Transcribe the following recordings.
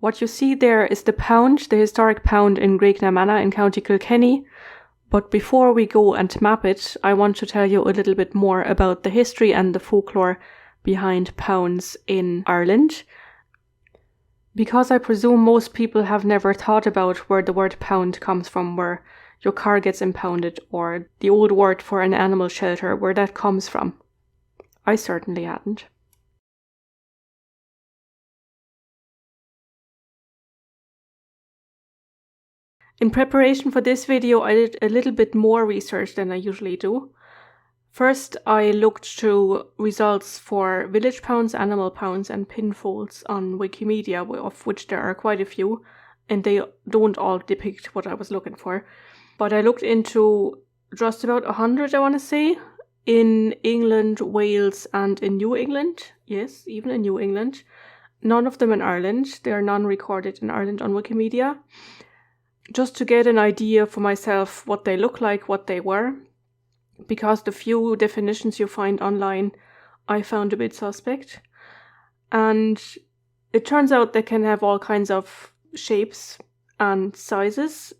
What you see there is the pound, the historic pound in Graiguenamanagh in County Kilkenny. But before we go and map it, I want to tell you a little bit more about the history and the folklore behind pounds in Ireland. Because I presume most people have never thought about where the word pound comes from, where your car gets impounded, or the old word for an animal shelter, where that comes from. I certainly hadn't. In preparation for this video, I did a little bit more research than I usually do. First, I looked through results for village pounds, animal pounds, and pinfolds on Wikimedia, of which there are quite a few, and they don't all depict what I was looking for. But I looked into just about 100, I want to say, in England, Wales, and in New England. Yes, even in New England. None of them in Ireland. They are non-recorded in Ireland on Wikimedia. Just to get an idea for myself what they look like, what they were, because the few definitions you find online I found a bit suspect. And it turns out they can have all kinds of shapes and sizes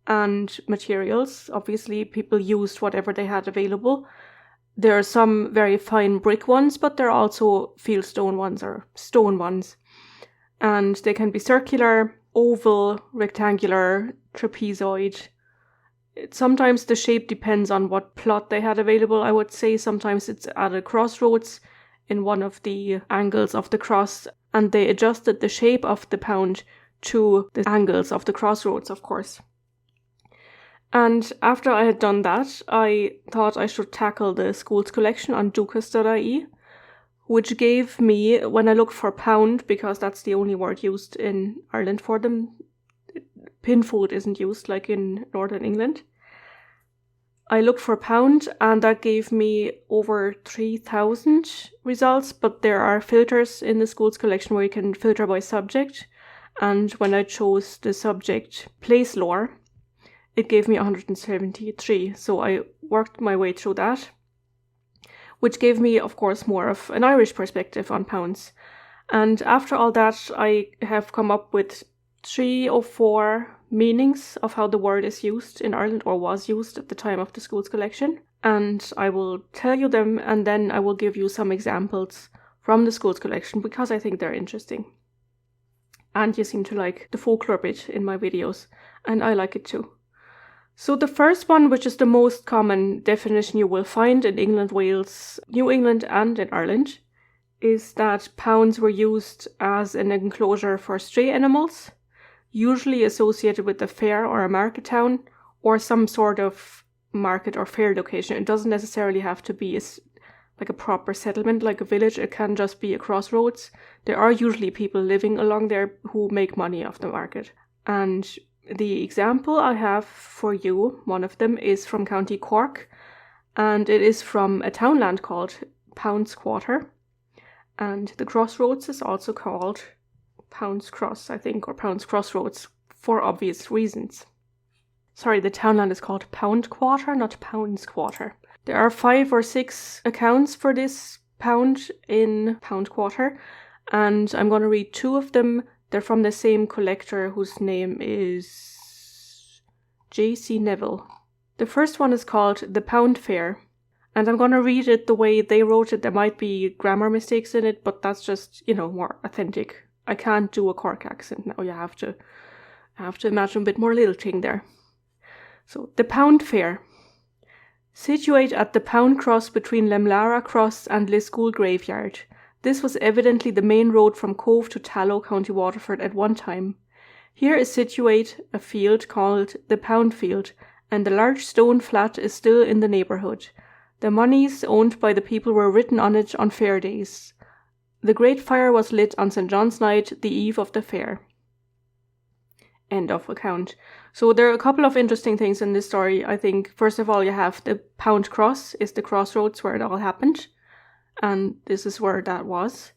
and materials. Obviously, people used whatever they had available. There are some very fine brick ones, but there are also fieldstone ones or stone ones. And they can be circular, oval, rectangular, trapezoid. Sometimes the shape depends on what plot they had available, I would say. Sometimes it's at a crossroads in one of the angles of the cross, and they adjusted the shape of the pound to the angles of the crossroads, of course. And after I had done that, I thought I should tackle the schools collection on duchas.ie, which gave me, when I looked for pound, because that's the only word used in Ireland for them, pinfold isn't used like in Northern England. I looked for pound, and that gave me over 3,000 results, but there are filters in the schools collection where you can filter by subject. And when I chose the subject place lore, it gave me 173. So I worked my way through that, which gave me, of course, more of an Irish perspective on pounds. And after all that, I have come up with 3 or 4 meanings of how the word is used in Ireland, or was used at the time of the schools collection. And I will tell you them, and then I will give you some examples from the schools collection, because I think they're interesting. And you seem to like the folklore bit in my videos, and I like it too. So the first one, which is the most common definition you will find in England, Wales, New England, and in Ireland, is that pounds were used as an enclosure for stray animals, usually associated with a fair or a market town, or some sort of market or fair location. It doesn't necessarily have to be like a proper settlement, like a village. It can just be a crossroads. There are usually people living along there who make money off the market. And the example I have for you, one of them, is from County Cork, and it is from a townland called Pounds Quarter. And the crossroads is also called Pounds Cross, I think, or Pounds Crossroads, for obvious reasons. Sorry, the townland is called Pound Quarter, not Pounds Quarter. There are 5 or 6 accounts for this pound in Pound Quarter, and I'm going to read 2 of them. They're from the same collector, whose name is J.C. Neville. The first one is called The Pound Fair, and I'm going to read it the way they wrote it. There might be grammar mistakes in it, but that's just, more authentic. I can't do a Cork accent now. You have to imagine a bit more lilting there. So, the Pound Fair. Situate at the Pound Cross between Lemlara Cross and Liscool Graveyard. This was evidently the main road from Cove to Tallow, County Waterford at one time. Here is situate a field called the Pound Field, and the large stone flat is still in the neighbourhood. The moneys owned by the people were written on it on fair days. The great fire was lit on St. John's night, the eve of the fair. End of account. So there are a couple of interesting things in this story. I think, first of all, you have the Pound Cross is the crossroads where it all happened. And this is where that was.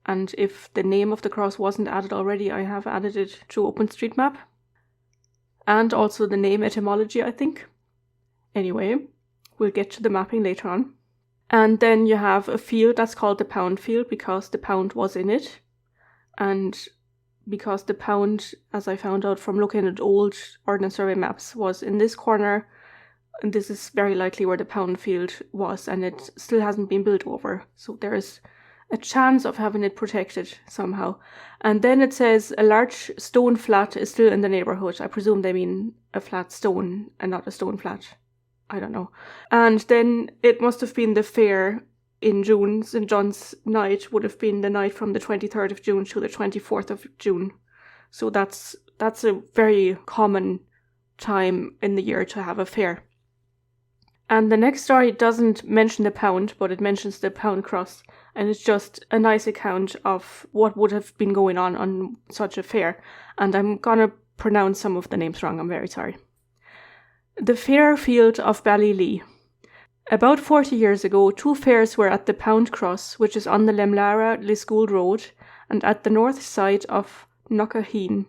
And if the name of the cross wasn't added already, I have added it to OpenStreetMap. And also the name etymology, I think. Anyway, we'll get to the mapping later on. And then you have a field that's called the Pound Field because the pound was in it. And because the pound, as I found out from looking at old Ordnance Survey maps, was in this corner, and this is very likely where the pound field was, and it still hasn't been built over. So there is a chance of having it protected somehow. And then it says a large stone flat is still in the neighbourhood. I presume they mean a flat stone and not a stone flat. I don't know. And then it must have been the fair in June. St. John's night would have been the night from the 23rd of June to the 24th of June. So that's a very common time in the year to have a fair. And the next story doesn't mention the pound, but it mentions the pound cross. And it's just a nice account of what would have been going on such a fair. And I'm gonna pronounce some of the names wrong, I'm very sorry. The fair field of Ballylee. About 40 years ago, 2 fairs were at the Pound Cross, which is on the Lemlara-Liscool Road, and at the north side of Knockaheen.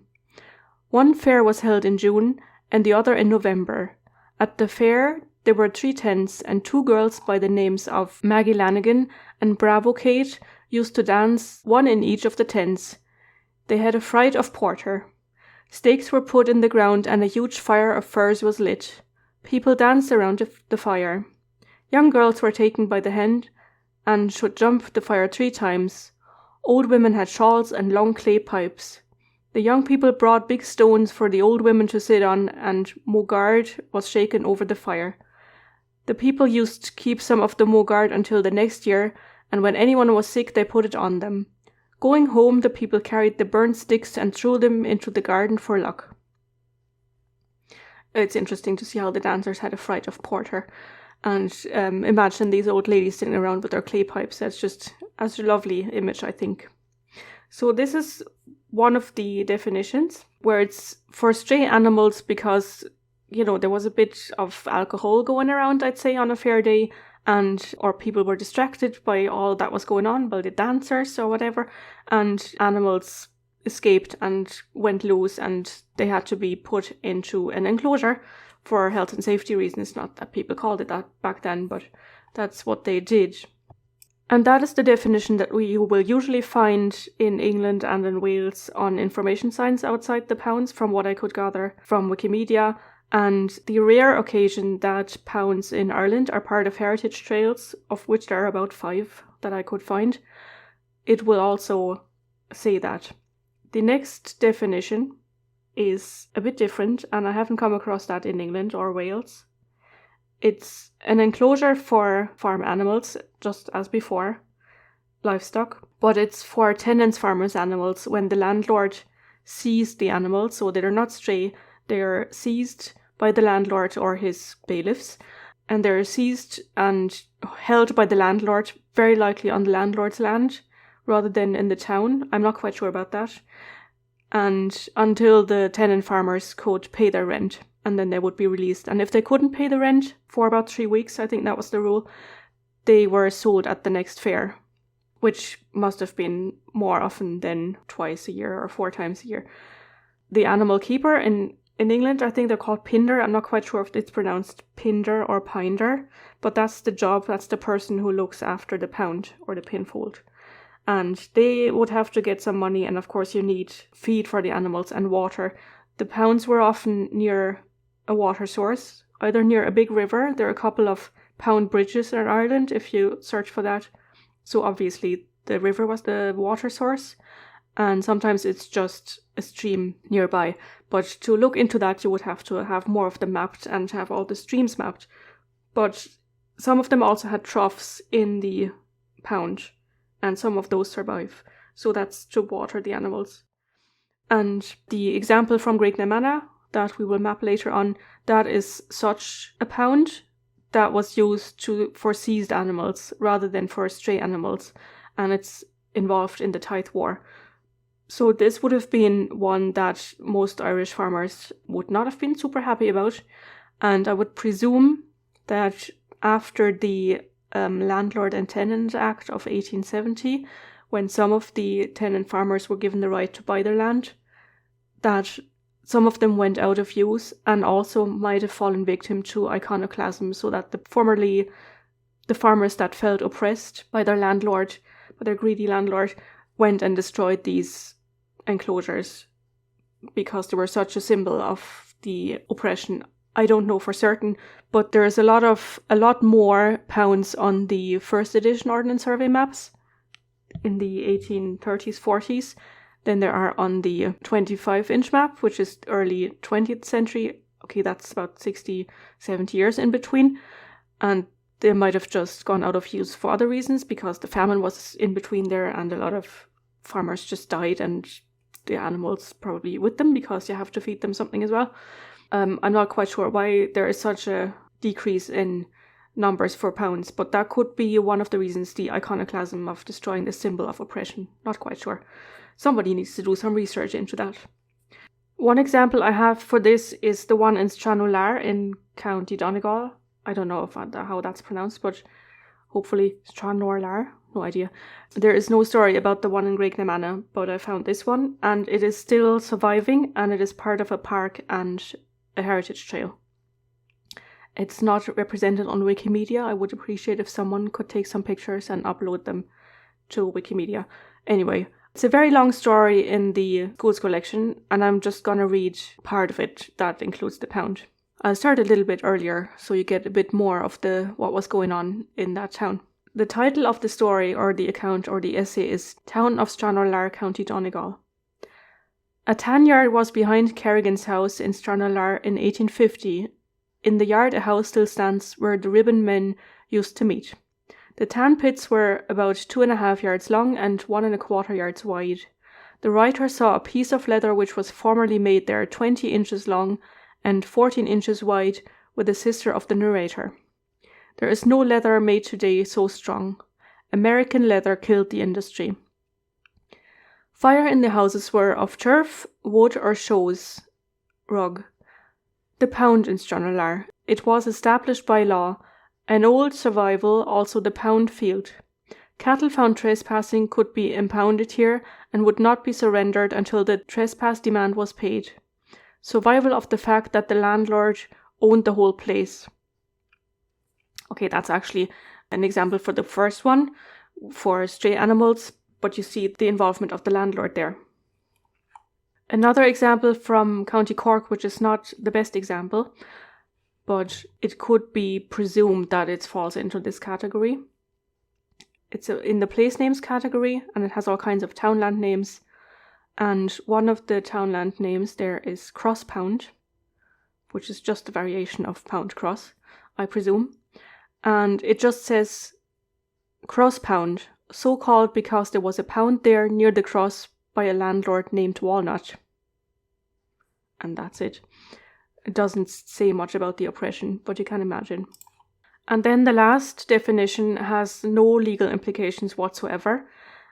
One fair was held in June, and the other in November. At the fair, there were 3 tents, and 2 girls by the names of Maggie Lanigan and Bravo Kate used to dance, one in each of the tents. They had a fright of porter. Stakes were put in the ground, and a huge fire of furs was lit. People danced around the fire. Young girls were taken by the hand and should jump the fire 3 times. Old women had shawls and long clay pipes. The young people brought big stones for the old women to sit on, and mogard was shaken over the fire. The people used to keep some of the mogard until the next year, and when anyone was sick they put it on them. Going home, the people carried the burnt sticks and threw them into the garden for luck. It's interesting to see how the dancers had a fright of porter. And imagine these old ladies sitting around with their clay pipes. That's just a lovely image, I think. So this is one of the definitions, where it's for stray animals because, there was a bit of alcohol going around, I'd say, on a fair day, or people were distracted by all that was going on by the dancers or whatever, and animals escaped and went loose, and they had to be put into an enclosure for health and safety reasons. Not that people called it that back then, but that's what they did. And that is the definition that we will usually find in England and in Wales on information signs outside the pounds, from what I could gather from Wikimedia. And the rare occasion that pounds in Ireland are part of heritage trails, of which there are about 5 that I could find, it will also say that. The next definition is a bit different, and I haven't come across that in England or Wales. It's an enclosure for farm animals, just as before, livestock, but it's for tenants' farmers' animals when the landlord seized the animals, so they're not stray, they're seized by the landlord or his bailiffs, and they're seized and held by the landlord, very likely on the landlord's land, rather than in the town. I'm not quite sure about that. And until the tenant farmers could pay their rent, and then they would be released. And if they couldn't pay the rent for about 3 weeks, I think that was the rule, they were sold at the next fair, which must have been more often than twice a year or 4 times a year. The animal keeper in England, I think they're called pinder. I'm not quite sure if it's pronounced pinder or pinder, but that's the job, that's the person who looks after the pound or the pinfold. And they would have to get some money, and of course you need feed for the animals and water. The pounds were often near a water source, either near a big river. There are a couple of pound bridges in Ireland if you search for that. So obviously the river was the water source, and sometimes it's just a stream nearby. But to look into that, you would have to have more of them mapped and have all the streams mapped. But some of them also had troughs in the pound, and some of those survive. So that's to water the animals. And the example from Graiguenamanagh that we will map later on, that is such a pound that was used for seized animals rather than for stray animals. And it's involved in the Tithe War. So this would have been one that most Irish farmers would not have been super happy about. And I would presume that after the Landlord and Tenant Act of 1870, when some of the tenant farmers were given the right to buy their land, that some of them went out of use and also might have fallen victim to iconoclasm, so that the farmers that felt oppressed by their landlord, by their greedy landlord, went and destroyed these enclosures because they were such a symbol of the oppression. I don't know for certain, but there's a lot more pounds on the first edition Ordnance Survey maps in the 1830s, 40s than there are on the 25-inch map, which is early 20th century. Okay, that's about 60, 70 years in between. And they might have just gone out of use for other reasons because the famine was in between there and a lot of farmers just died and the animals probably with them because you have to feed them something as well. I'm not quite sure why there is such a decrease in numbers for pounds, but that could be one of the reasons, the iconoclasm of destroying the symbol of oppression. Not quite sure. Somebody needs to do some research into that. One example I have for this is the one in Stranorlar in County Donegal. I don't know how that's pronounced, but hopefully Stranorlar. No idea. There is no story about the one in Graiguenamanagh, but I found this one, and it is still surviving, and it is part of a park and a heritage trail. It's not represented on Wikimedia. I would appreciate if someone could take some pictures and upload them to Wikimedia. Anyway, it's a very long story in the schools collection, and I'm just going to read part of it that includes the pound. I'll start a little bit earlier so you get a bit more of what was going on in that town. The title of the story or the account or the essay is Town of Stranorlar, County Donegal. A tan yard was behind Kerrigan's house in Stranorlar in 1850. In the yard a house still stands where the ribbon men used to meet. The tan pits were about 2.5 yards long and 1.25 yards wide. The writer saw a piece of leather which was formerly made there 20 inches long and 14 inches wide with the sister of the narrator. There is no leather made today so strong. American leather killed the industry. Fire in the houses were of turf, wood or shows, rug. The pound in Stranorlar. It was established by law. An old survival, also the pound field. Cattle found trespassing could be impounded here and would not be surrendered until the trespass demand was paid. Survival of the fact that the landlord owned the whole place. Okay, that's actually an example for the first one, for stray animals, but you see the involvement of the landlord there. Another example from County Cork, which is not the best example, but it could be presumed that it falls into this category. It's in the place names category, and it has all kinds of townland names. And one of the townland names there is Cross Pound, which is just a variation of Pound Cross, I presume. And it just says Cross Pound, so called because there was a pound there near the cross by a landlord named Walnut. And that's it. It doesn't say much about the oppression, but you can imagine. And then the last definition has no legal implications whatsoever,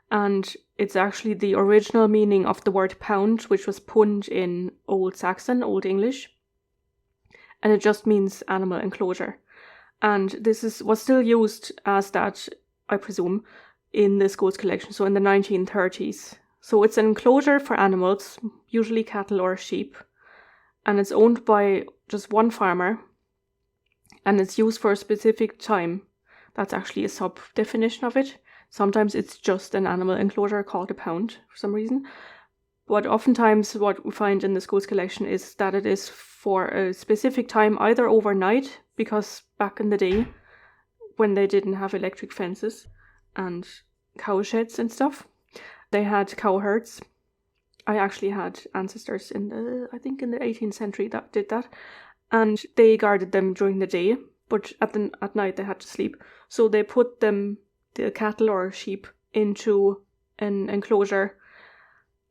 and it's actually the original meaning of the word pound, which was pund in Old Saxon, Old English, and it just means animal enclosure. And this was still used as that, I presume, in the schools collection, so in the 1930s. So it's an enclosure for animals, usually cattle or sheep, and it's owned by just one farmer, and it's used for a specific time. That's actually a sub-definition of it. Sometimes it's just an animal enclosure called a pound for some reason. But oftentimes what we find in the schools collection is that it is for a specific time, either overnight, because back in the day, when they didn't have electric fences and cow sheds and stuff, they had cow herds. I actually had ancestors in the 18th century that did that, and they guarded them during the day, but at night they had to sleep. So they put the cattle or sheep into an enclosure,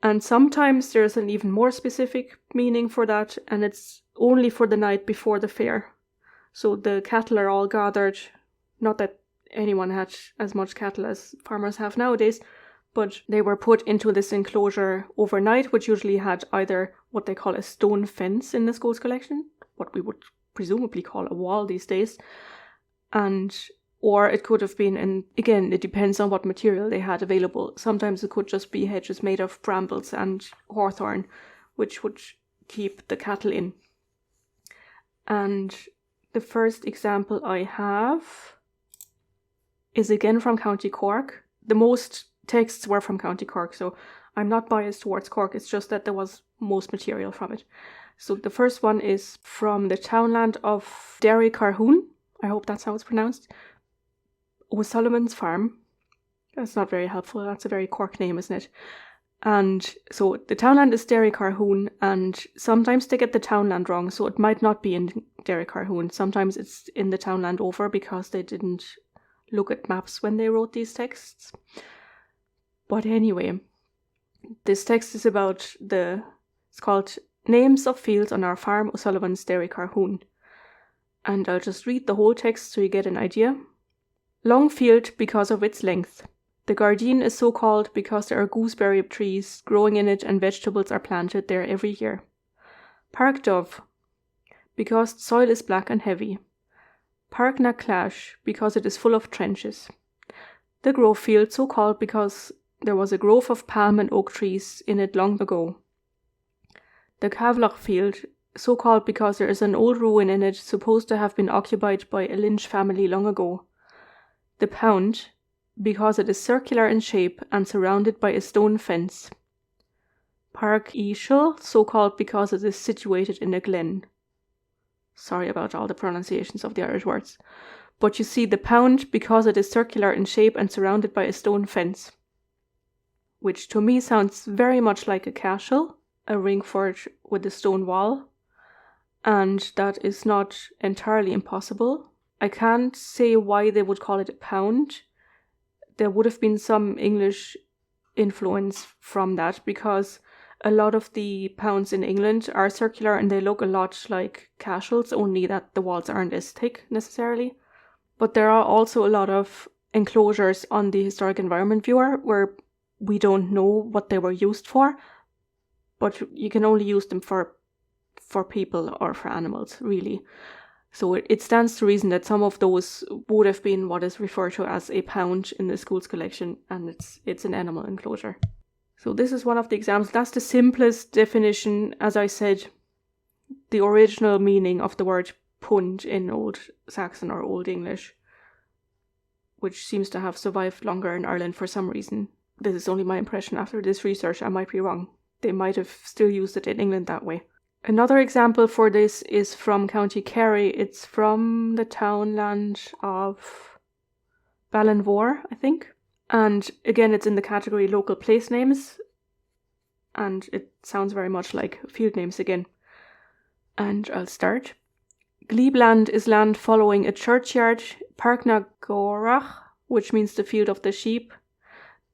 and sometimes there's an even more specific meaning for that, and it's only for the night before the fair. So the cattle are all gathered, not that anyone had as much cattle as farmers have nowadays, but they were put into this enclosure overnight, which usually had either what they call a stone fence in the schools collection, what we would presumably call a wall these days, or it could have been, and again, it depends on what material they had available. Sometimes it could just be hedges made of brambles and hawthorn, which would keep the cattle in. And the first example I have is again from County Cork. The most texts were from County Cork, so I'm not biased towards Cork, it's just that there was most material from it. So the first one is from the townland of Derry Carhoon, I hope that's how it's pronounced, O'Sullivan's Farm. That's not very helpful, that's a very Cork name, isn't it? And so the townland is Derry Carhoon, and sometimes they get the townland wrong, so it might not be in Derry Carhoon. Sometimes it's in the townland over because they didn't look at maps when they wrote these texts. But anyway, this text is about it's called Names of Fields on Our Farm, O'Sullivan's Derry Carhoon. And I'll just read the whole text so you get an idea. Long field because of its length. The Gardein is so called because there are gooseberry trees growing in it and vegetables are planted there every year. Park Dove, because the soil is black and heavy. Park na Clash, because it is full of trenches. The Grove Field, so called because there was a grove of palm and oak trees in it long ago. The Cavloch Field, so called because there is an old ruin in it supposed to have been occupied by a Lynch family long ago. The Pound, because it is circular in shape and surrounded by a stone fence. Park Eashel, so called because it is situated in a glen. Sorry about all the pronunciations of the Irish words. But you see, the Pound because it is circular in shape and surrounded by a stone fence. Which to me sounds very much like a cashel, a ring fort with a stone wall. And that is not entirely impossible. I can't say why they would call it a pound. There would have been some English influence from that because a lot of the pounds in England are circular and they look a lot like cashels, only that the walls aren't as thick necessarily. But there are also a lot of enclosures on the Historic Environment Viewer where we don't know what they were used for, but you can only use them for people or for animals, really. So it stands to reason that some of those would have been what is referred to as a pound in the school's collection, and it's an animal enclosure. So this is one of the examples. That's the simplest definition. As I said, the original meaning of the word pund in Old Saxon or Old English, which seems to have survived longer in Ireland for some reason. This is only my impression after this research. I might be wrong. They might have still used it in England that way. Another example for this is from County Kerry. It's from the townland of Ballinvore, I think. And again, it's in the category local place names. And it sounds very much like field names again. And I'll start. Glebland is land following a churchyard, Park na Gorach, which means the field of the sheep.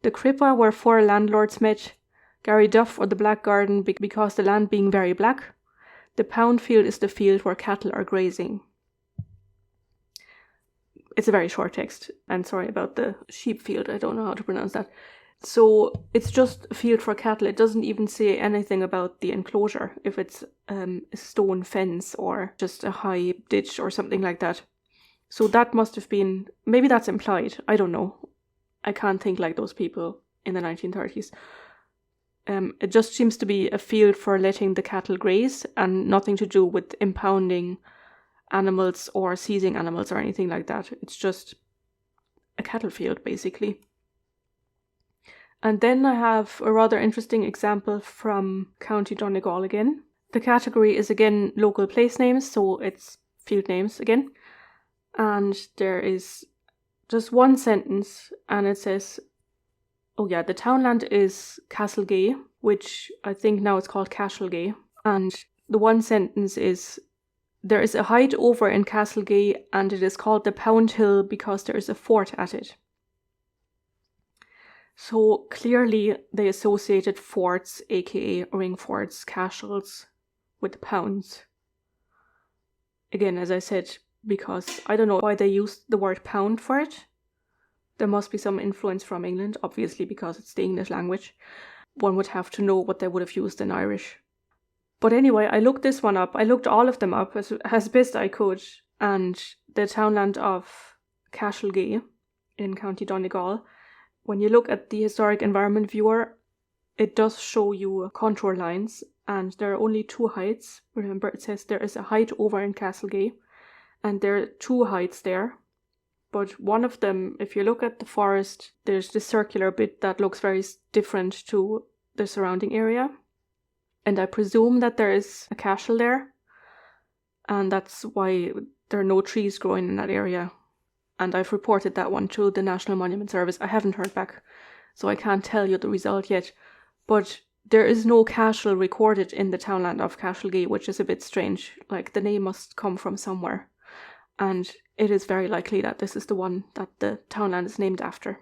The Crippa where 4 landlords met, Gary Duff or the Black Garden because the land being very black. The Pound Field is the field where cattle are grazing. It's a very short text, and sorry about the sheep field, I don't know how to pronounce that. So it's just a field for cattle. It doesn't even say anything about the enclosure, if it's a stone fence or just a high ditch or something like that. So that must have been, maybe that's implied, I don't know. I can't think like those people in the 1930s. It just seems to be a field for letting the cattle graze and nothing to do with impounding animals or seizing animals or anything like that. It's just a cattle field, basically. And then I have a rather interesting example from County Donegal again. The category is again local place names, so it's field names again. And there is just one sentence, and it says, the townland is Castlegay, which I think now it's called Cashlegay. And the one sentence is, there is a height over in Castlegay and it is called the Pound Hill because there is a fort at it. So clearly they associated forts, aka ring forts, castles, with pounds. Again, as I said, because I don't know why they used the word pound for it. There must be some influence from England, obviously, because it's the English language. One would have to know what they would have used in Irish. But anyway, I looked this one up. I looked all of them up as best I could. And the townland of Cashlegay in County Donegal, when you look at the Historic Environment Viewer, it does show you contour lines. And there are only 2 heights. Remember, it says there is a height over in Castlegay. And there are 2 heights there. but one of them, if you look at the forest, there's this circular bit that looks very different to the surrounding area. And I presume that there is a cashel there, and that's why there are no trees growing in that area. And I've reported that one to the National Monument Service. I haven't heard back, so I can't tell you the result yet. But there is no cashel recorded in the townland of Cashel, which is a bit strange. Like, the name must come from somewhere. And it is very likely that this is the one that the townland is named after.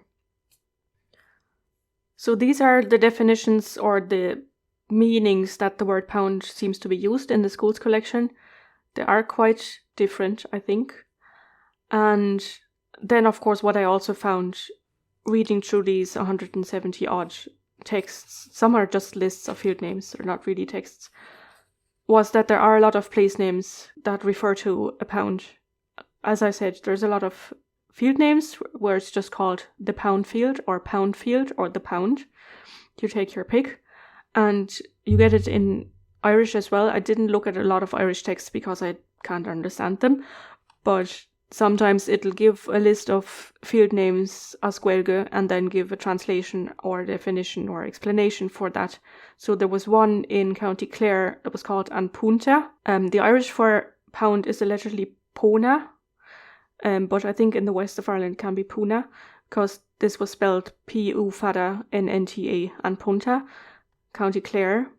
So these are the definitions or the meanings that the word pound seems to be used in the schools collection. They are quite different, I think. And then, of course, what I also found reading through these 170 odd texts, some are just lists of field names, they're not really texts, was that there are a lot of place names that refer to a pound. As I said, there's a lot of field names where it's just called the pound field or the pound. You take your pick, and you get it in Irish as well. I didn't look at a lot of Irish texts because I can't understand them, but sometimes it'll give a list of field names as Gaeilge and then give a translation or definition or explanation for that. So there was one in County Clare that was called An Punta. The Irish for pound is allegedly Pona, but I think in the west of Ireland it can be Puna, because this was spelled P-U-Fada-N-N-T-A, An Punta, County Clare.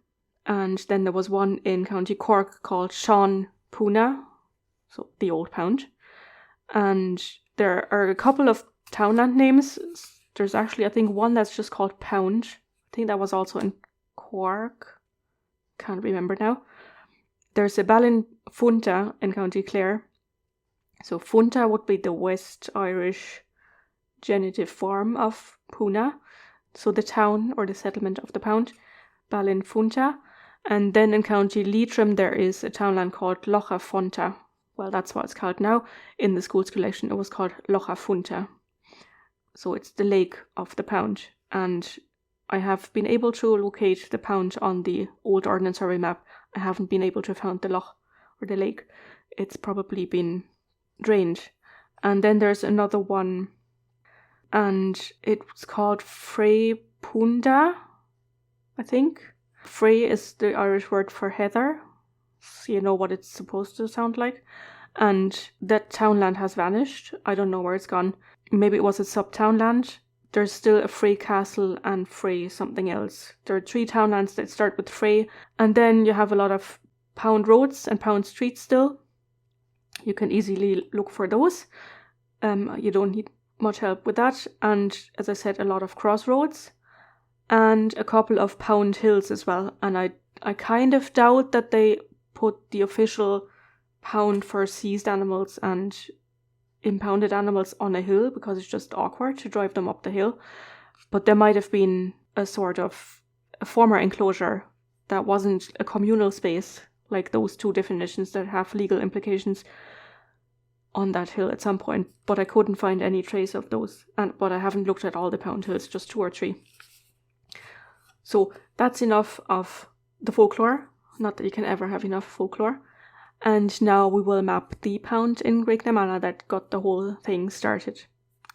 And then there was one in County Cork called Sean Puna, so the old pound. And there are a couple of townland names. There's actually, I think, one that's just called Pound. I think that was also in Cork. Can't remember now. There's a Ballinfunta in County Clare. So Funta would be the West Irish genitive form of Puna. So the town or the settlement of the pound, Ballinfunta. And then in County Leitrim there is a townland called Locher Fonta. Well, that's what it's called now. In the schools collection, it was called Locher Funta. So it's the lake of the pound. And I have been able to locate the pound on the old Ordnance Survey map. I haven't been able to find the loch or the lake. It's probably been drained. And then there's another one, and it's called Frey Punda, I think. Frey is the Irish word for heather. So you know what it's supposed to sound like. And that townland has vanished. I don't know where it's gone. Maybe it was a sub-townland. There's still a Frey Castle and Frey something else. There are 3 townlands that start with Frey. And then you have a lot of pound roads and pound streets still. You can easily look for those. You don't need much help with that. And as I said, a lot of crossroads. And a couple of pound hills as well. And I kind of doubt that they put the official pound for seized animals and impounded animals on a hill because it's just awkward to drive them up the hill. But there might have been a sort of a former enclosure that wasn't a communal space, like those 2 definitions that have legal implications, on that hill at some point. But I couldn't find any trace of those. But I haven't looked at all the pound hills, just 2 or 3. So that's enough of the folklore. Not that you can ever have enough folklore. And now we will map the pound in Graiguenamanagh that got the whole thing started.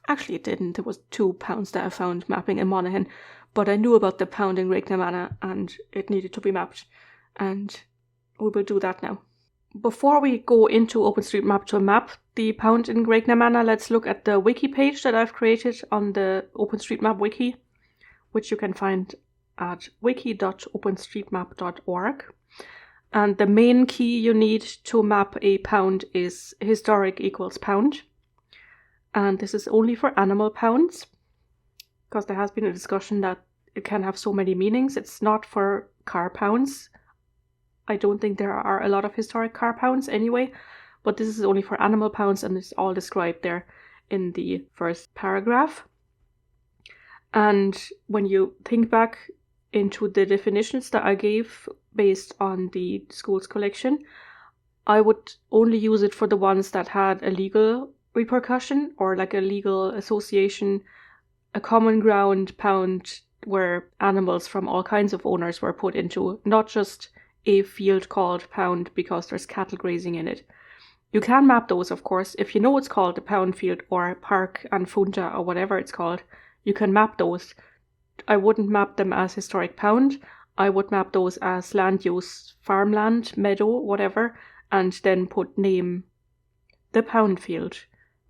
Actually, it didn't. There was 2 pounds that I found mapping in Monaghan. But I knew about the pound in Graiguenamanagh and it needed to be mapped. And we will do that now. Before we go into OpenStreetMap to map the pound in Graiguenamanagh, let's look at the wiki page that I've created on the OpenStreetMap wiki, which you can find at wiki.openstreetmap.org. And the main key you need to map a pound is historic equals pound. And this is only for animal pounds, because there has been a discussion that it can have so many meanings. It's not for car pounds. I don't think there are a lot of historic car pounds anyway, but this is only for animal pounds, and it's all described there in the first paragraph. And when you think back into the definitions that I gave based on the schools collection, I would only use it for the ones that had a legal repercussion or like a legal association, a common ground pound where animals from all kinds of owners were put into, not just a field called pound because there's cattle grazing in it. You can map those, of course. If you know it's called the Pound Field or Park and Funta or whatever it's called, you can map those. I wouldn't map them as historic pound. I would map those as land use, farmland, meadow, whatever, and then put name, the Pound Field,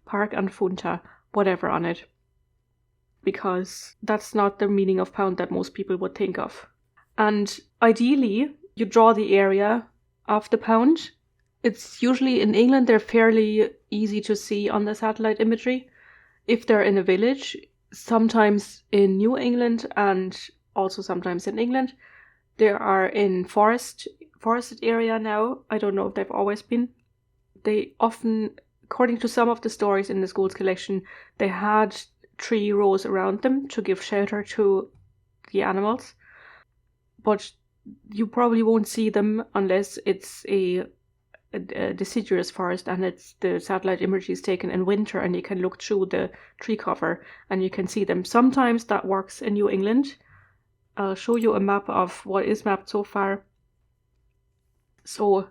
Park and Funta, whatever on it. Because that's not the meaning of pound that most people would think of. And ideally, you draw the area of the pound. It's usually in England, they're fairly easy to see on the satellite imagery. If they're in a village, sometimes in New England and also sometimes in England, they are in forested area now. I don't know if they've always been. They often, according to some of the stories in the school's collection, they had tree rows around them to give shelter to the animals. But you probably won't see them unless it's a deciduous forest and it's the satellite imagery is taken in winter and you can look through the tree cover and you can see them. Sometimes that works in New England. I'll show you a map of what is mapped so far. So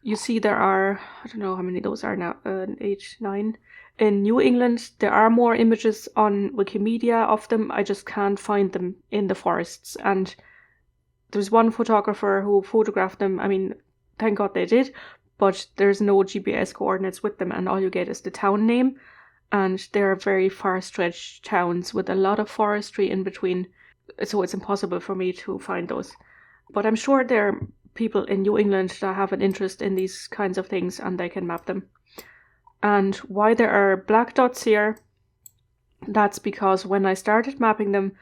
you see there are, I don't know how many those are now, 8, 9. In New England, there are more images on Wikimedia of them. I just can't find them in the forests. And there's one photographer who photographed them. I mean, thank God they did, but there's no GPS coordinates with them, and all you get is the town name. And they're very far-stretched towns with a lot of forestry in between, so it's impossible for me to find those. But I'm sure there are people in New England that have an interest in these kinds of things and they can map them. And why there are black dots here, that's because when I started mapping them,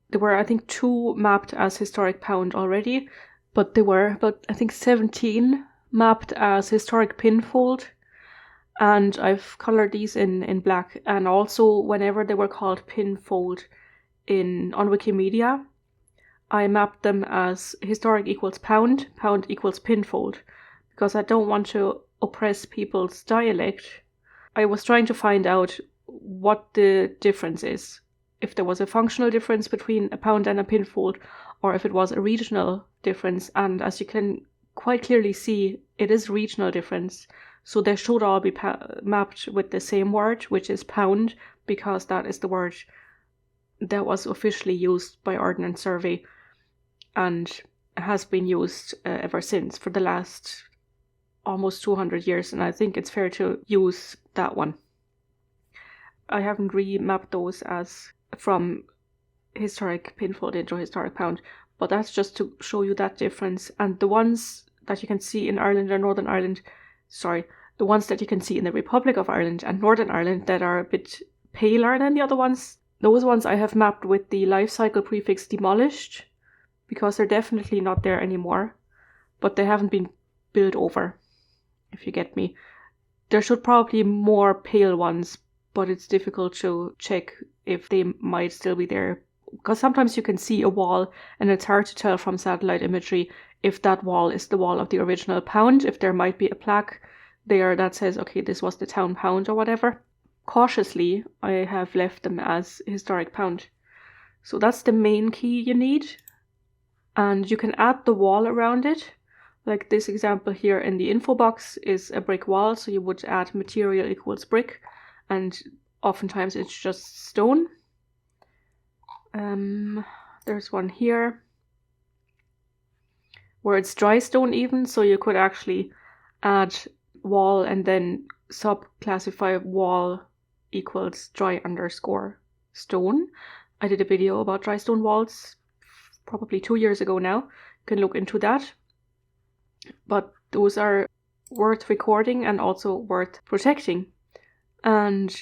there were, I think, 2 mapped as historic pound already, but there were about, I think, 17 mapped as historic pinfold. And I've colored these in black. And also, whenever they were called pinfold on Wikimedia, I mapped them as historic equals pound, pound equals pinfold, because I don't want to oppress people's dialect. I was trying to find out what the difference is. If there was a functional difference between a pound and a pinfold, or if it was a regional difference. And as you can quite clearly see, it is regional difference. So they should all be mapped with the same word, which is pound, because that is the word that was officially used by Ordnance Survey and has been used ever since for the last almost 200 years. And I think it's fair to use that one. I haven't remapped those as from historic pinfold into historic pound, but that's just to show you that difference. And the ones that you can see in Ireland or Northern Ireland, the ones that you can see in the Republic of Ireland and Northern Ireland that are a bit paler than the other ones, those ones I have mapped with the life cycle prefix demolished, because they're definitely not there anymore, but they haven't been built over, if you get me. There should probably be more pale ones, but it's difficult to check if they might still be there, because sometimes you can see a wall and it's hard to tell from satellite imagery if that wall is the wall of the original pound, if there might be a plaque there that says, okay, this was the town pound or whatever. Cautiously, I have left them as historic pound. So that's the main key you need. And you can add the wall around it. Like this example here in the info box is a brick wall, so you would add material equals brick, and oftentimes it's just stone. There's one here where it's dry stone even, so you could actually add wall and then sub-classify wall equals dry underscore stone. I did a video about dry stone walls probably 2 years ago now. You can look into that. But those are worth recording and also worth protecting. And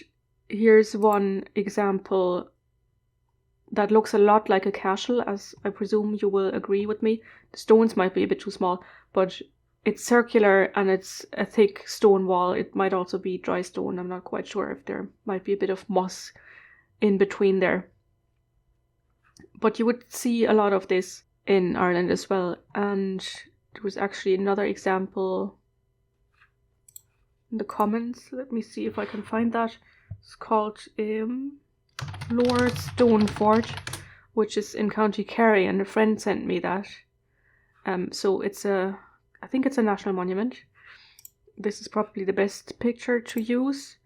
here's one example that looks a lot like a cashel, as I presume you will agree with me. The stones might be a bit too small, but it's circular and it's a thick stone wall. It might also be dry stone. I'm not quite sure if there might be a bit of moss in between there. But you would see a lot of this in Ireland as well. And there was actually another example in the comments. Let me see if I can find that. It's called Loher Stone Fort, which is in County Kerry, and a friend sent me that. So it's I think it's a national monument. This is probably the best picture to use.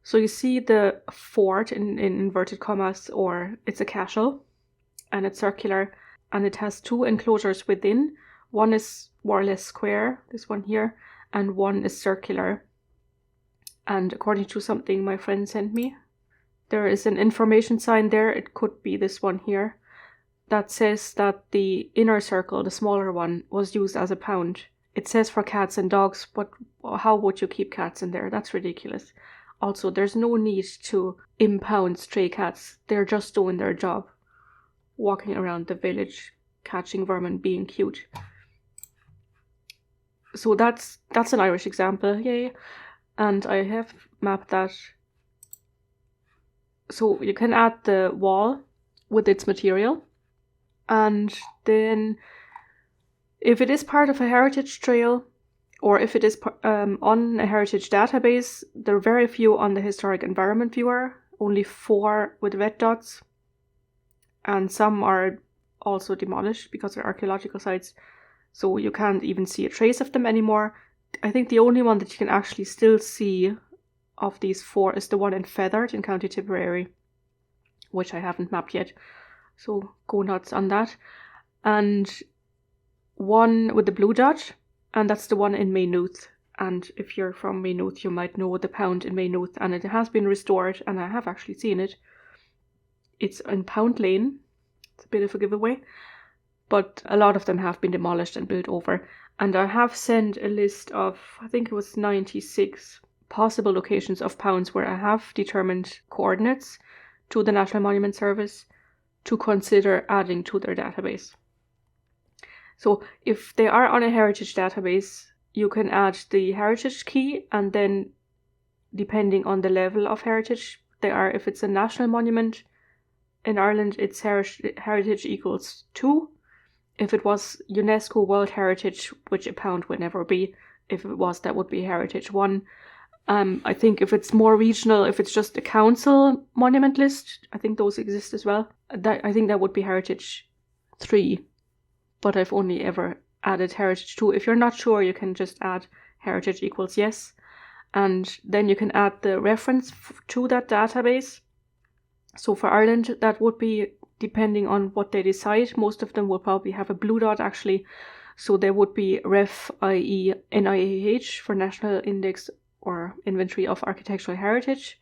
So you see the fort in inverted commas, or it's a castle, and it's circular, and it has two enclosures within. One is more or less square, this one here, and one is circular. And according to something my friend sent me, there is an information sign there, it could be this one here, that says that the inner circle, the smaller one, was used as a pound. It says for cats and dogs, but how would you keep cats in there? That's ridiculous. Also, there's no need to impound stray cats. They're just doing their job, walking around the village, catching vermin, being cute. So that's an Irish example, yay. And I have mapped that. So you can add the wall with its material. And then if it is part of a heritage trail, or if it is on a heritage database, there are very few on the historic environment viewer, only 4 with red dots. And some are also demolished because they're archaeological sites. So you can't even see a trace of them anymore. I think the only one that you can actually still see of these 4 is the one in Feathered in County Tipperary, which I haven't mapped yet. So go nuts on that. And one with the blue dot, and that's the one in Maynooth. And if you're from Maynooth, you might know the pound in Maynooth, and it has been restored, and I have actually seen it. It's in Pound Lane. It's a bit of a giveaway. But a lot of them have been demolished and built over. And I have sent a list of, I think it was 96 possible locations of pounds where I have determined coordinates to the National Monument Service to consider adding to their database. So if they are on a heritage database, you can add the heritage key, and then depending on the level of heritage they are, if it's a national monument in Ireland, it's heritage equals 2. If it was UNESCO World Heritage, which a pound would never be, if it was, that would be Heritage 1. I think if it's more regional, if it's just a council monument list, I think those exist as well. I think that would be Heritage 3. But I've only ever added Heritage 2. If you're not sure, you can just add Heritage equals yes. And then you can add the reference to that database. So for Ireland, that would be, depending on what they decide, most of them will probably have a blue dot actually. So there would be ref.ie NIAH for National Index or Inventory of Architectural Heritage,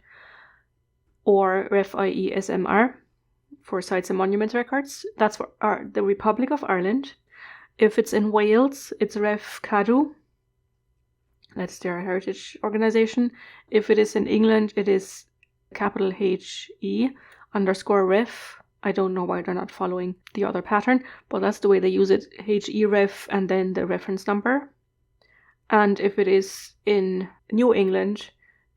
or ref.ie SMR for Sites and Monuments Records. That's for the Republic of Ireland. If it's in Wales, it's ref CADU. That's their heritage organisation. If it is in England, it is capital HE _ ref. I don't know why they're not following the other pattern, but that's the way they use it. HE ref and then the reference number. And if it is in New England,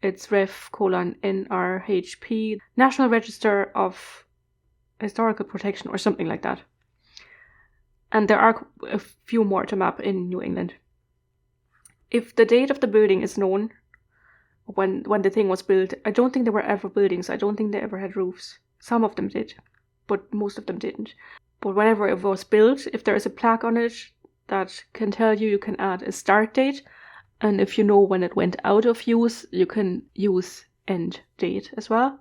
it's ref : NRHP, National Register of Historical Protection or something like that. And there are a few more to map in New England. If the date of the building is known, when the thing was built, I don't think there were ever buildings. I don't think they ever had roofs. Some of them did, but most of them didn't. But whenever it was built, if there is a plaque on it that can tell you, you can add a start date. And if you know when it went out of use, you can use end date as well.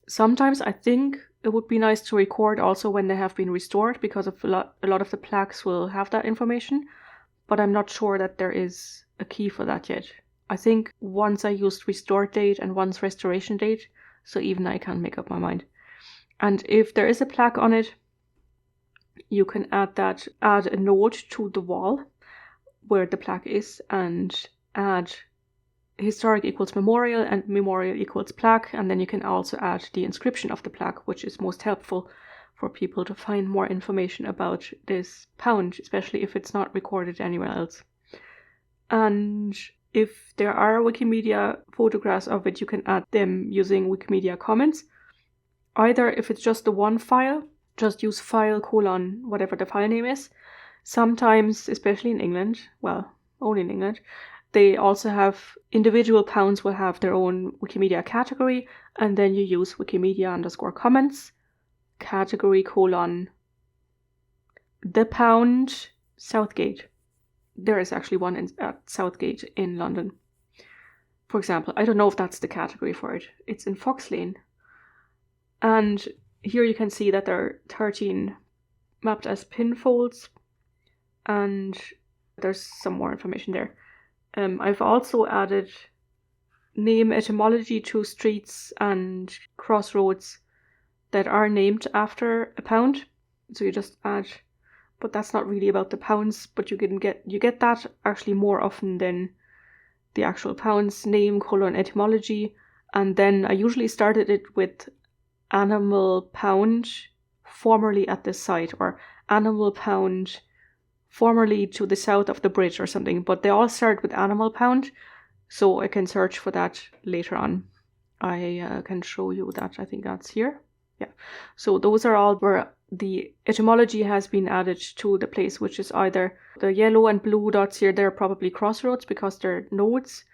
Sometimes I think it would be nice to record also when they have been restored, because of a lot of the plaques will have that information. But I'm not sure that there is a key for that yet. I think once I used restored date and once restoration date, so even I can't make up my mind. And if there is a plaque on it, you can add a note to the wall where the plaque is, and add historic equals memorial and memorial equals plaque, and then you can also add the inscription of the plaque, which is most helpful for people to find more information about this pound, especially if it's not recorded anywhere else. And if there are Wikimedia photographs of it, you can add them using Wikimedia comments. Either if it's just the one file, just use file : whatever the file name is. Sometimes, especially in England, well, only in England, they also have individual pounds will have their own Wikimedia category, and then you use Wikimedia _comments, category : the pound Southgate. there is actually one at Southgate in London, for example. I don't know if that's the category for it. It's in Fox Lane. And here you can see that there are 13 mapped as pinfolds, and there's some more information there. I've also added name etymology to streets and crossroads that are named after a pound. So you just add, but that's not really about the pounds, but you get that actually more often than the actual pounds, name, colon, etymology. And then I usually started it with animal pound formerly at this site, or animal pound formerly to the south of the bridge or something, but they all start with animal pound, so I can search for that later on. I can show you that. I think that's here. Yeah, so those are all where the etymology has been added to the place, which is either the yellow and blue dots here, they're probably crossroads because they're nodes,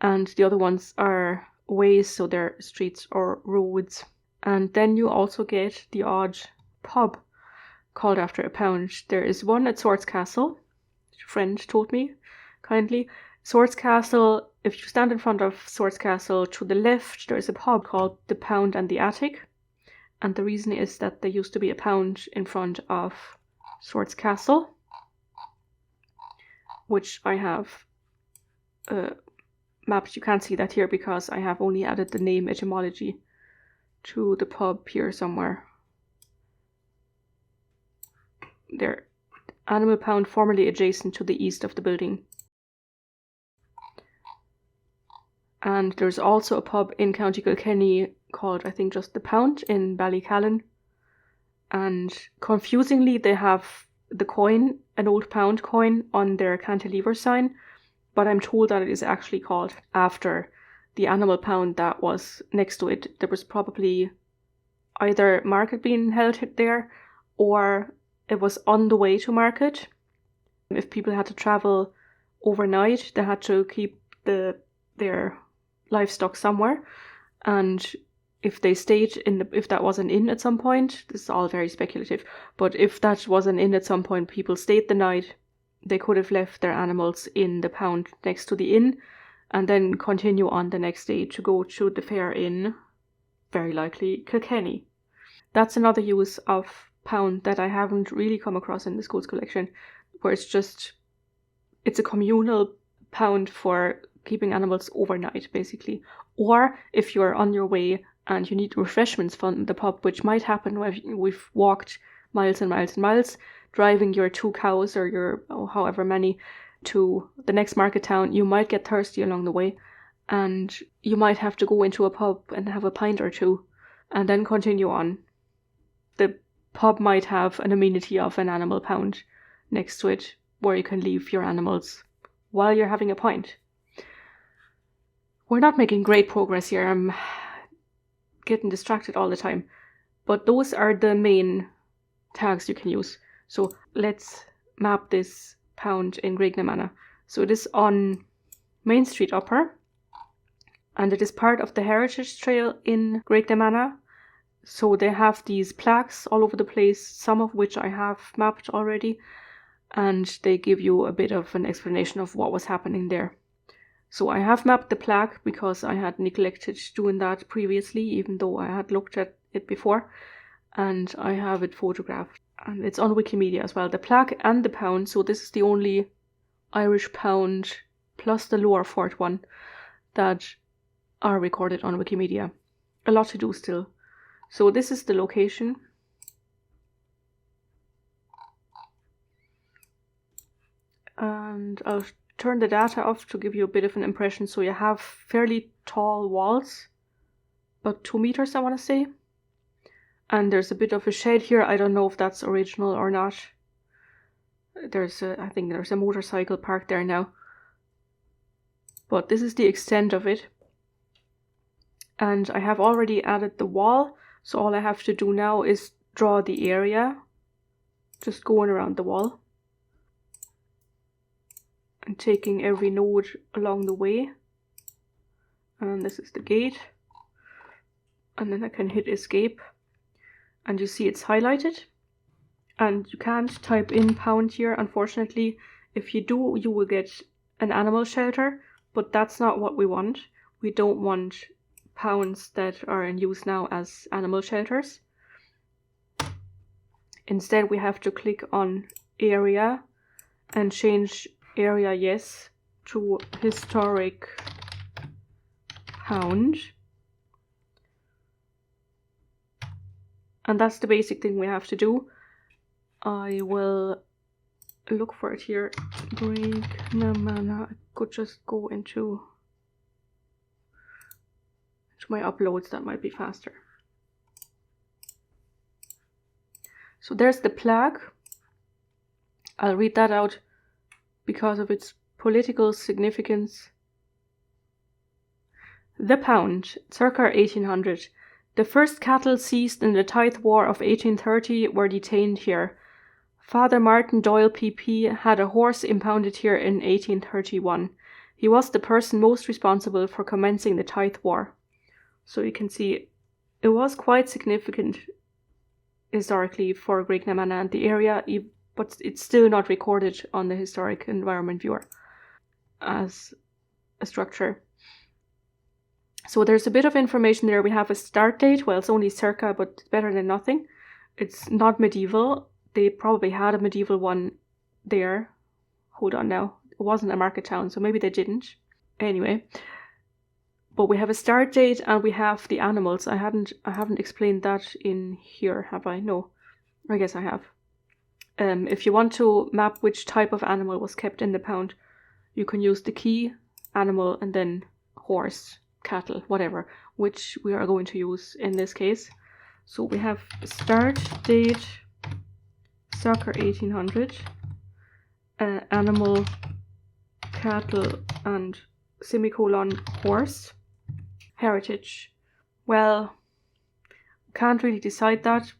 and the other ones are ways, so they're streets or roads. And then you also get the odd pub called after a pound. There is one at Swords Castle, a friend told me kindly. Swords Castle, if you stand in front of Swords Castle, to the left there is a pub called the Pound and the Attic. And the reason is that there used to be a pound in front of Swords Castle, which I have mapped. You can't see that here because I have only added the name etymology to the pub here somewhere. There, animal pound formerly adjacent to the east of the building. And there's also a pub in County Kilkenny called, I think, just the Pound in Ballycallan. And confusingly, they have the coin, an old pound coin, on their cantilever sign, but I'm told that it is actually called after the animal pound that was next to it. There was probably either market being held there, or it was on the way to market. If people had to travel overnight, they had to keep their livestock somewhere, and if they stayed if that was an inn at some point, this is all very speculative, but if that was an inn at some point, people stayed the night, they could have left their animals in the pound next to the inn, and then continue on the next day to go to the fair in, very likely, Kilkenny. That's another use of pound that I haven't really come across in the schools collection, where it's a communal pound for keeping animals overnight, basically. Or if you're on your way and you need refreshments from the pub, which might happen when we've walked miles and miles and miles, driving your 2 cows or your however many to the next market town, you might get thirsty along the way, and you might have to go into a pub and have a pint or two, and then continue on. The pub might have an amenity of an animal pound next to it, where you can leave your animals while you're having a pint. We're not making great progress here. I'm getting distracted all the time. But those are the main tags you can use. So let's map this pound in Graiguenamanagh. So it is on Main Street Upper, and it is part of the Heritage Trail in Graiguenamanagh. So they have these plaques all over the place, some of which I have mapped already, and they give you a bit of an explanation of what was happening there. So I have mapped the plaque because I had neglected doing that previously, even though I had looked at it before, and I have it photographed. And it's on Wikimedia as well, the plaque and the pound. So this is the only Irish pound plus the Loher Fort one that are recorded on Wikimedia. A lot to do still. So this is the location. And I'll turn the data off to give you a bit of an impression. So you have fairly tall walls, about 2 meters I want to say. And there's a bit of a shed here. I don't know if that's original or not. I think there's a motorcycle parked there now. But this is the extent of it. And I have already added the wall. So all I have to do now is draw the area, just going around the wall and taking every node along the way. And this is the gate. And then I can hit escape. And you see it's highlighted. And you can't type in pound here, unfortunately. If you do, you will get an animal shelter, but that's not what we want. We don't want pounds that are in use now as animal shelters. Instead, we have to click on area and change area yes to historic pound. And that's the basic thing we have to do. I will look for it here. Graiguenamanagh. I could just go into my uploads, that might be faster. So there's the plaque. I'll read that out because of its political significance. The pound, circa 1800. The first cattle seized in the Tithe War of 1830 were detained here. Father Martin Doyle PP had a horse impounded here in 1831. He was the person most responsible for commencing the Tithe War. So you can see it was quite significant historically for Graiguenamanagh and the area, but it's still not recorded on the Historic Environment Viewer as a structure. So there's a bit of information there. We have a start date. Well, it's only circa, but it's better than nothing. It's not medieval. They probably had a medieval one there. Hold on now. It wasn't a market town, so maybe they didn't. Anyway, but we have a start date and we have the animals. I haven't explained that in here, have I? No, I guess I have. If you want to map which type of animal was kept in the pound, you can use the key, animal, and then horse, cattle, whatever, which we are going to use in this case. So we have start date, circa 1800, animal, cattle, and semicolon horse. Heritage. Well, can't really decide that.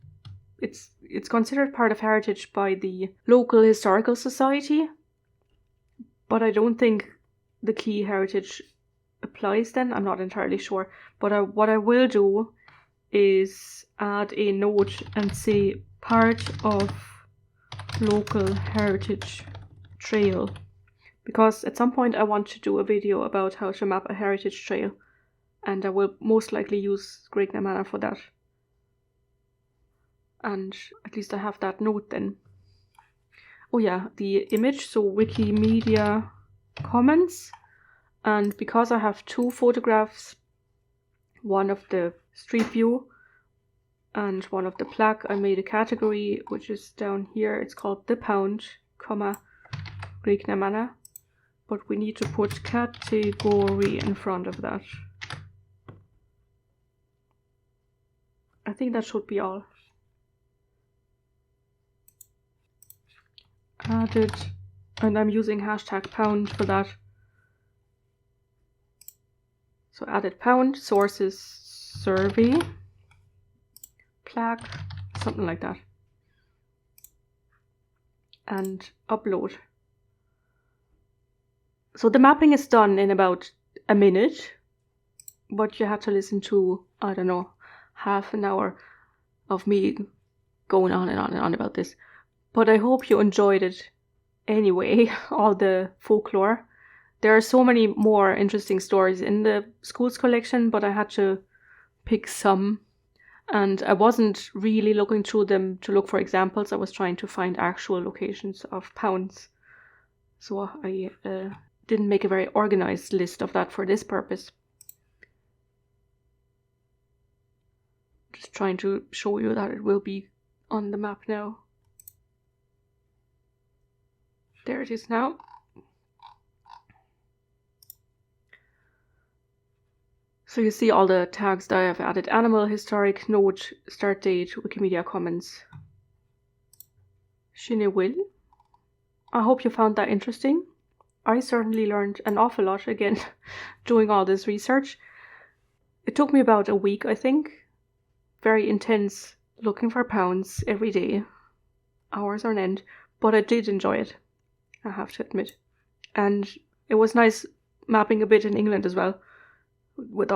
It's considered part of heritage by the local historical society, but I don't think the key heritage applies then. I'm not entirely sure. But what I will do is add a note and say part of local heritage trail, because at some point I want to do a video about how to map a heritage trail, and I will most likely use Graiguenamanagh for that. And at least I have that note then. Oh yeah, the image, so Wikimedia Commons. And because I have two photographs, one of the street view and one of the plaque, I made a category which is down here. It's called the pound, Graiguenamanagh. But we need to put category in front of that. I think that should be all. Added, and I'm using hashtag pound for that. So added pound, sources, survey, plaque, something like that. And upload. So the mapping is done in about a minute, but you had to listen to, I don't know, half an hour of me going on and on and on about this. But I hope you enjoyed it anyway, all the folklore. There are so many more interesting stories in the school's collection, but I had to pick some. And I wasn't really looking through them to look for examples. I was trying to find actual locations of pounds. So I didn't make a very organized list of that for this purpose. Just trying to show you that it will be on the map now. There it is now. So you see all the tags that I have added: animal, historic, note, start date, Wikimedia Commons. Shine will. I hope you found that interesting. I certainly learned an awful lot again doing all this research. It took me about a week, I think. Very intense, looking for pounds every day, hours on end, but I did enjoy it, I have to admit. And it was nice mapping a bit in England as well, with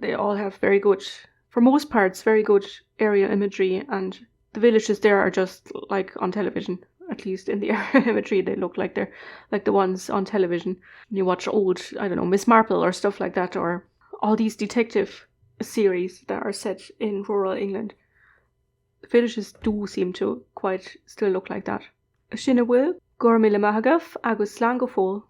they all have very good, for most parts, very good area imagery, and the villages there are just like on television. at least in the imagery. They look like they're like the ones on television. You watch old, I don't know, Miss Marple or stuff like that, or all these detective series that are set in rural England. Villages do seem to quite still look like that. Sinna bhfuil gur míle maithagah agus slán go fóill